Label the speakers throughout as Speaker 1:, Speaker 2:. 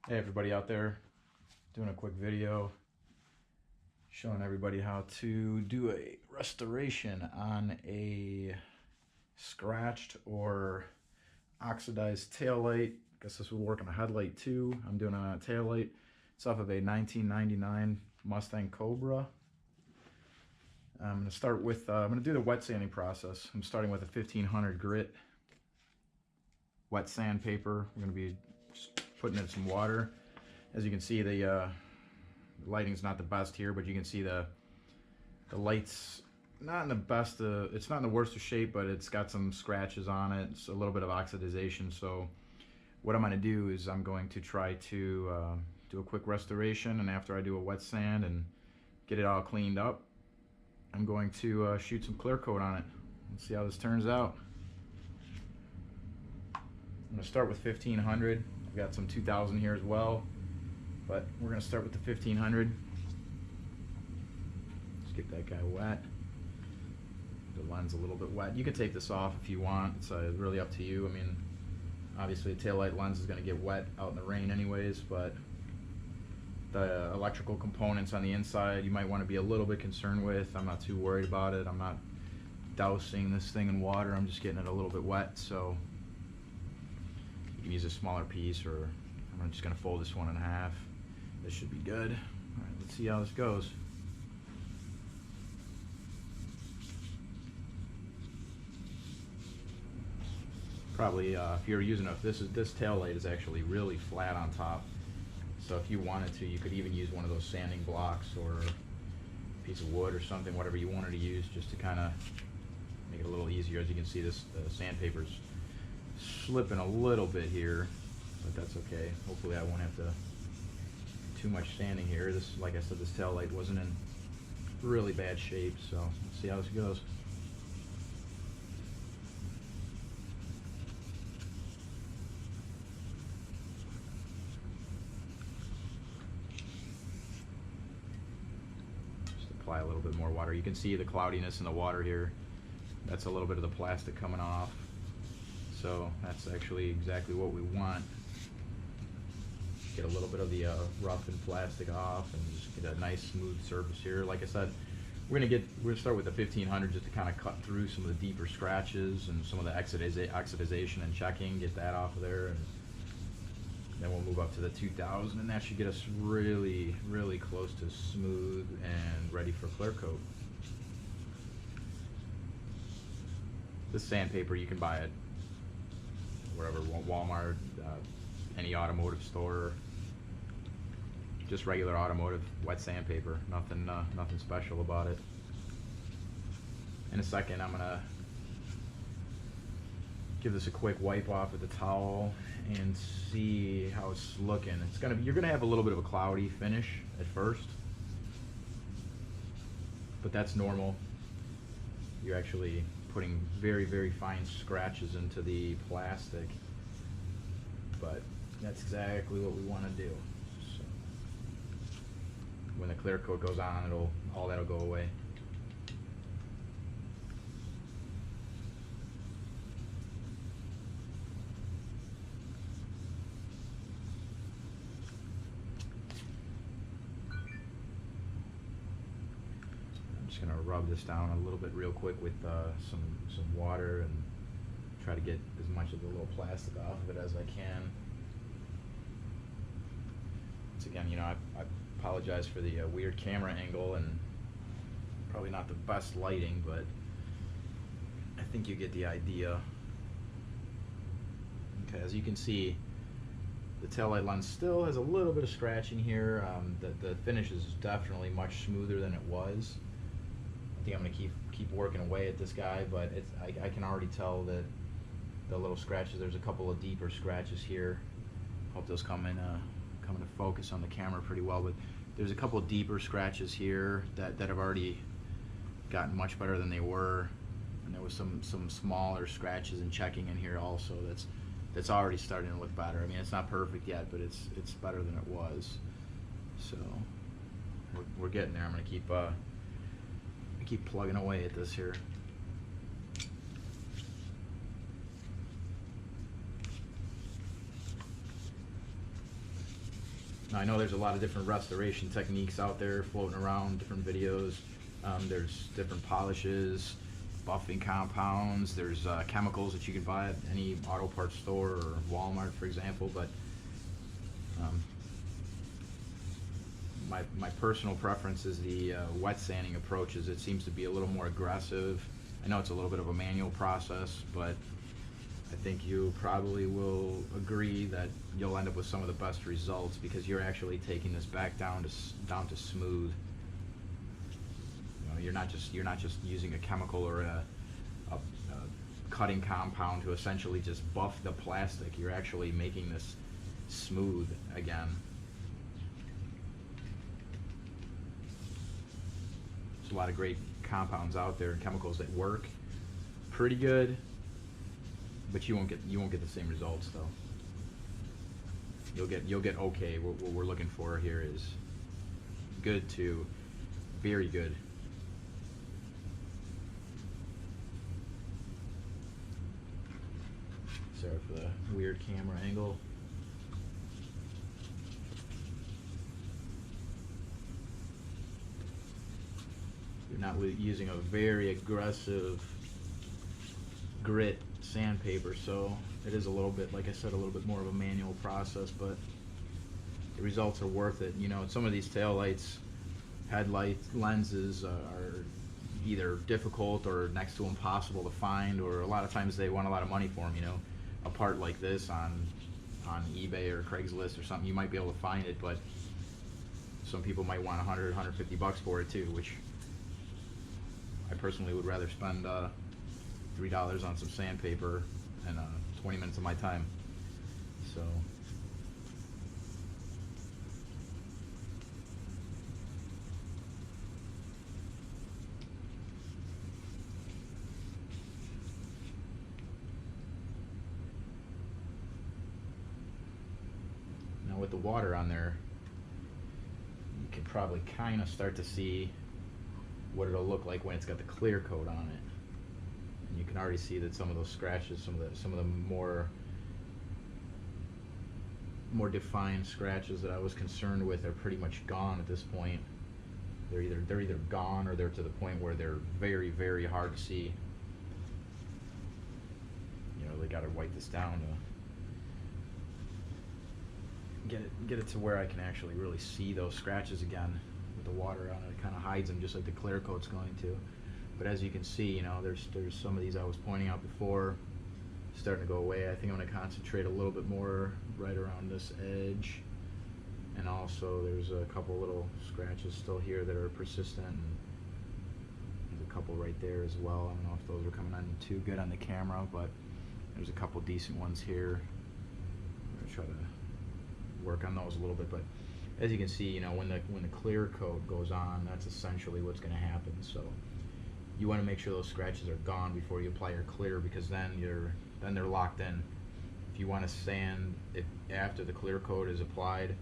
Speaker 1: Hey everybody out there, doing a quick video showing everybody how to do a restoration on a scratched or oxidized taillight. I guess this would work on a headlight too. I'm doing it on a taillight. It's off of a 1999 Mustang Cobra. I'm going to start with, I'm going to do the wet sanding process. I'm starting with a 1500 grit wet sandpaper. We're going to be putting in some water. As you can see, the lighting's not the best here, but you can see the light's not in the best, it's not in the worst of shape, but it's got some scratches on it. It's a little bit of oxidization. So what I'm going to do is I'm going to try to do a quick restoration, and after I do a wet sand and get it all cleaned up, I'm going to shoot some clear coat on it. Let's see how this turns out. I'm going to start with 1500. I've got some 2000 here as well, but we're going to start with the 1500. Just get that guy wet. The lens a little bit wet. You can take this off if you want. It's really up to you. I mean, obviously a taillight lens is going to get wet out in the rain anyways, but the electrical components on the inside you might want to be a little bit concerned with. I'm not too worried about it. I'm not dousing this thing in water. I'm just getting it a little bit wet, so you can use a smaller piece, or I'm just going to fold this one in half. This should be good. All right, let's see how this goes. Probably, if you're using this tail light is actually really flat on top. So if you wanted to, you could even use one of those sanding blocks or a piece of wood or something, whatever you wanted to use, just to kind of make it a little easier. As you can see, this sandpaper's slipping a little bit here, but that's okay. Hopefully I won't have to do too much sanding here. This, like I said, this tail light wasn't in really bad shape, so let's see how this goes. Just apply a little bit more water. You can see the cloudiness in the water here. That's a little bit of the plastic coming off. So that's actually exactly what we want. Get a little bit of the rough and plastic off, and just get a nice smooth surface here. Like I said, we're gonna start with the 1500 just to kind of cut through some of the deeper scratches and some of the oxidization and checking, get that off of there, and then we'll move up to the 2000, and that should get us really, really close to smooth and ready for clear coat. This sandpaper you can buy it wherever, Walmart, any automotive store, just regular automotive wet sandpaper. Nothing special about it. In a second, I'm gonna give this a quick wipe off with the towel and see how it's looking. You're gonna have a little bit of a cloudy finish at first, but that's normal. You're actually putting very, very fine scratches into the plastic, but that's exactly what we want to do. So when the clear coat goes on, all that'll go away. I'm going to rub this down a little bit real quick with some water and try to get as much of the little plastic off of it as I can. Once again, you know, I apologize for the weird camera angle and probably not the best lighting, but I think you get the idea. Okay, as you can see, the taillight lens still has a little bit of scratching here. The finish is definitely much smoother than it was. I think I'm going to keep working away at this guy, but I can already tell that the little scratches, there's a couple of deeper scratches here. Hope those come into focus on the camera pretty well, but there's a couple of deeper scratches here that have already gotten much better than they were, and there was some smaller scratches and checking in here also that's already starting to look better. I mean, it's not perfect yet, but it's better than it was. So we're getting there. I'm going to keep plugging away at this here. Now I know there's a lot of different restoration techniques out there floating around, different videos. There's different polishes, buffing compounds, there's chemicals that you can buy at any auto parts store or Walmart, for example, but my personal preference is the wet sanding approach. It seems to be a little more aggressive. I know it's a little bit of a manual process, but I think you probably will agree that you'll end up with some of the best results because you're actually taking this back down to smooth. You know, you're not just using a chemical or a cutting compound to essentially just buff the plastic. You're actually making this smooth again. There's a lot of great compounds out there and chemicals that work pretty good, but you won't get the same results though. You'll get okay. What we're looking for here is good to very good. Sorry for the weird camera angle. You're not using a very aggressive grit sandpaper, so it is a little bit, like I said, a little bit more of a manual process, but the results are worth it. You know, some of these taillights, headlight lenses are either difficult or next to impossible to find, or a lot of times they want a lot of money for them. You know, a part like this on eBay or Craigslist or something, you might be able to find it, but some people might want 100, 150 bucks for it too, which I personally would rather spend $3 on some sandpaper and 20 minutes of my time. So now with the water on there, you can probably kind of start to see what it'll look like when it's got the clear coat on it. And you can already see that some of those scratches, some of the more defined scratches that I was concerned with are pretty much gone at this point. They're either gone or they're to the point where they're very, very hard to see. You know, they got to wipe this down to get it to where I can actually really see those scratches again. With the water on it, it kind of hides them just like the clear coat's going to. But as you can see, you know, there's some of these I was pointing out before starting to go away. I think I'm going to concentrate a little bit more right around this edge, and also there's a couple little scratches still here that are persistent, and there's a couple right there as well. I don't know if those are coming on too good on the camera, but there's a couple decent ones here. I'm going to try to work on those a little bit, but as you can see, you know, when the clear coat goes on, that's essentially what's going to happen. So you want to make sure those scratches are gone before you apply your clear, because then they're locked in. If you want to sand it after the clear coat is applied,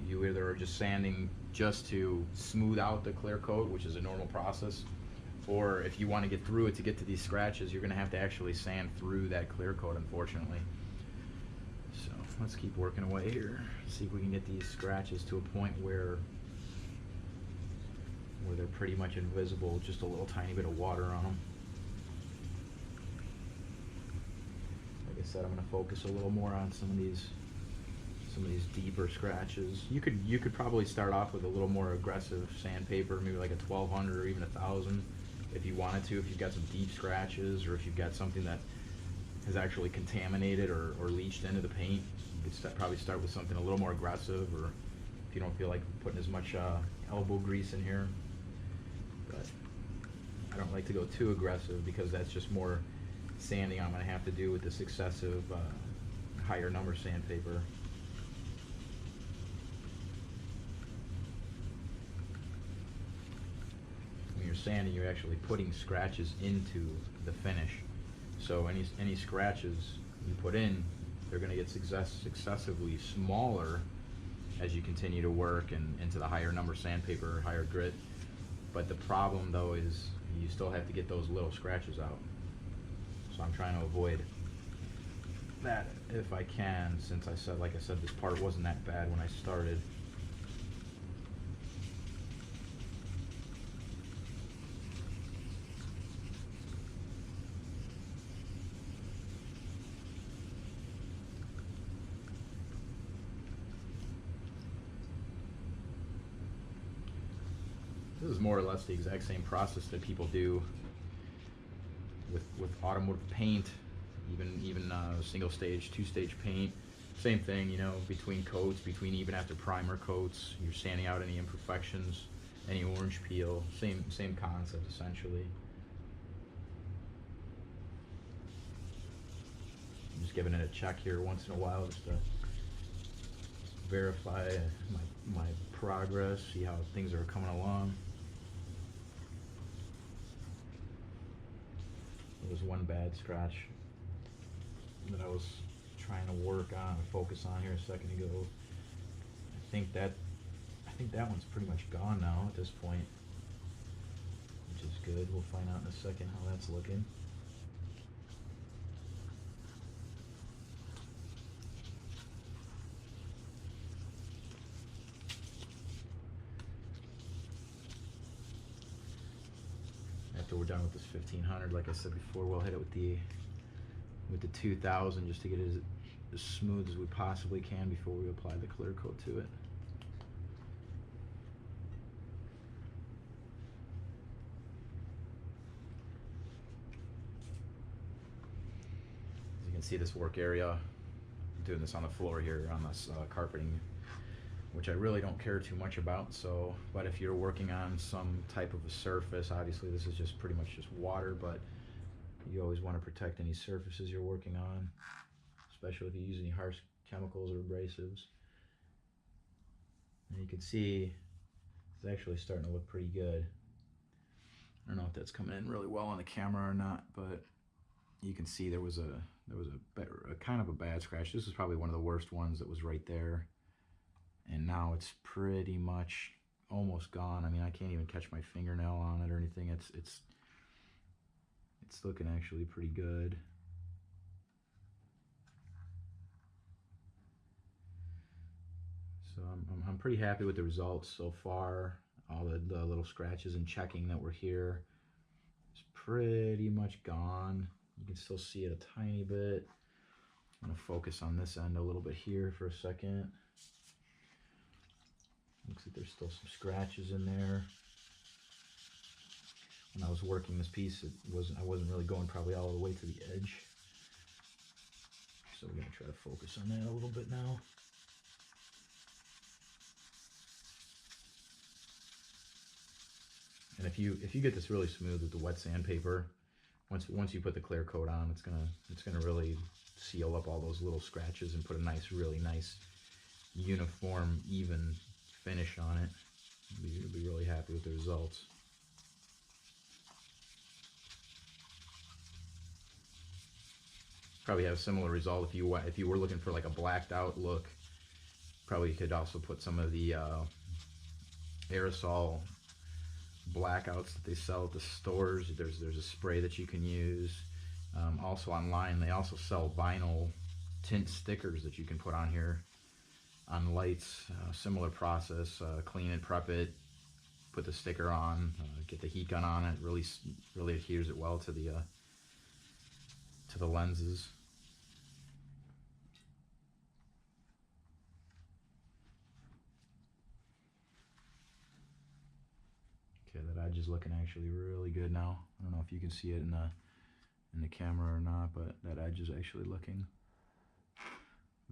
Speaker 1: you either are just sanding just to smooth out the clear coat, which is a normal process, or if you want to get through it to get to these scratches, you're going to have to actually sand through that clear coat, unfortunately. So let's keep working away here. See if we can get these scratches to a point where they're pretty much invisible, just a little tiny bit of water on them. Like I said, I'm going to focus a little more on some of these deeper scratches. You could probably start off with a little more aggressive sandpaper, maybe like a 1200 or even 1000 if you wanted to, if you've got some deep scratches, or if you've got something that has actually contaminated or leached into the paint. You could probably start with something a little more aggressive, or if you don't feel like putting as much elbow grease in here. But I don't like to go too aggressive, because that's just more sanding I'm going to have to do with this excessive higher number sandpaper. When you're sanding, you're actually putting scratches into the finish. So any scratches you put in, they're going to get successively smaller as you continue to work and into the higher number sandpaper or higher grit. But the problem though is you still have to get those little scratches out. So I'm trying to avoid that if I can, since like I said, this part wasn't that bad when I started. This is more or less the exact same process that people do with automotive paint, even single stage, two-stage paint. Same thing, you know, between coats, even after primer coats, you're sanding out any imperfections, any orange peel. Same concept essentially. I'm just giving it a check here once in a while just to verify my progress, see how things are coming along. There was one bad scratch that I was trying to work on, focus on here a second ago. I think that one's pretty much gone now at this point, which is good. We'll find out in a second how that's looking. After we're done with this 1500, like I said before, we'll hit it with the 2000 just to get it as smooth as we possibly can before we apply the clear coat to it. As you can see, this work area, I'm doing this on the floor here on this carpeting, which I really don't care too much about. So, but if you're working on some type of a surface, obviously this is just pretty much just water, but you always want to protect any surfaces you're working on, especially if you use any harsh chemicals or abrasives. And you can see it's actually starting to look pretty good. I don't know if that's coming in really well on the camera or not, but you can see there was a kind of a bad scratch. This is probably one of the worst ones that was right there. And now it's pretty much almost gone. I mean, I can't even catch my fingernail on it or anything. It's looking actually pretty good. So I'm pretty happy with the results so far. All the little scratches and checking that were here, it's pretty much gone. You can still see it a tiny bit. I'm gonna focus on this end a little bit here for a second. Looks like there's still some scratches in there. When I was working this piece, I wasn't really going probably all the way to the edge. So we're gonna try to focus on that a little bit now. And if you get this really smooth with the wet sandpaper, once you put the clear coat on, it's gonna really seal up all those little scratches and put a really nice uniform, even finish on it. You'll be really happy with the results. Probably have a similar result if you were looking for like a blacked out look. Probably could also put some of the aerosol blackouts that they sell at the stores. There's a spray that you can use. Also online, they also sell vinyl tint stickers that you can put on here on lights. Similar process. Clean it, prep it, put the sticker on, get the heat gun on it. Really adheres it well to the lenses. Okay, that edge is looking actually really good now. I don't know if you can see it in the camera or not, but that edge is actually looking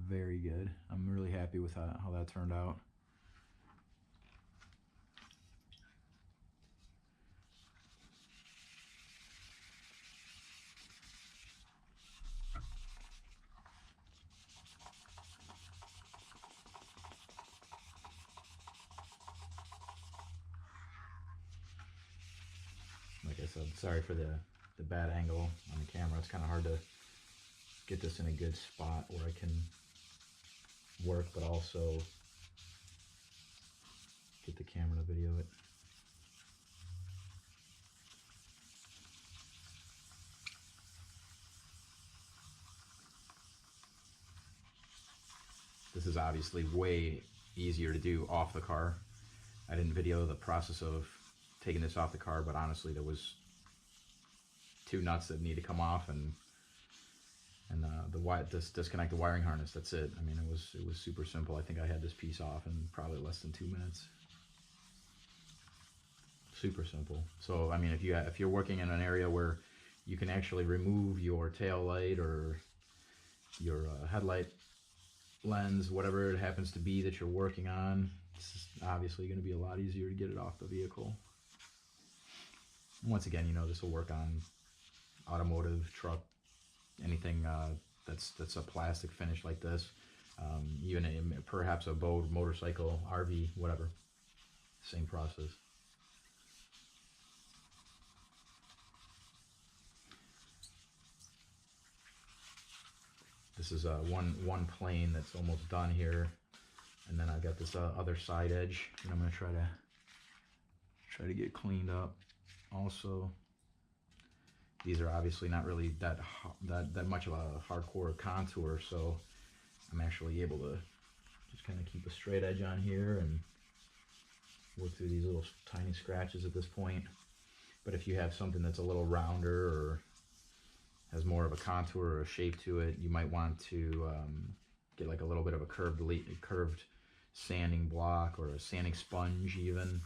Speaker 1: very good. I'm really happy with how that turned out. Like I said, sorry for the bad angle on the camera. It's kind of hard to get this in a good spot where I can work, but also get the camera to video it. This is obviously way easier to do off the car. I didn't video the process of taking this off the car, but honestly there was 2 nuts that need to come off, and disconnect the wiring harness. That's it. I mean, it was super simple. I think I had this piece off in probably less than 2 minutes. Super simple. So I mean, if you're working in an area where you can actually remove your tail light or your headlight lens, whatever it happens to be that you're working on, it's obviously going to be a lot easier to get it off the vehicle. Once again, you know, this will work on automotive, truck, anything that's a plastic finish like this, even perhaps a boat, motorcycle, RV, whatever. Same process. This is one plane that's almost done here, and then I've got this other side edge, and I'm gonna try to get cleaned up. Also, these are obviously not really that much of a hardcore contour, so I'm actually able to just kind of keep a straight edge on here and work through these little tiny scratches at this point. But if you have something that's a little rounder or has more of a contour or a shape to it, you might want to get like a little bit of a curved sanding block or a sanding sponge even,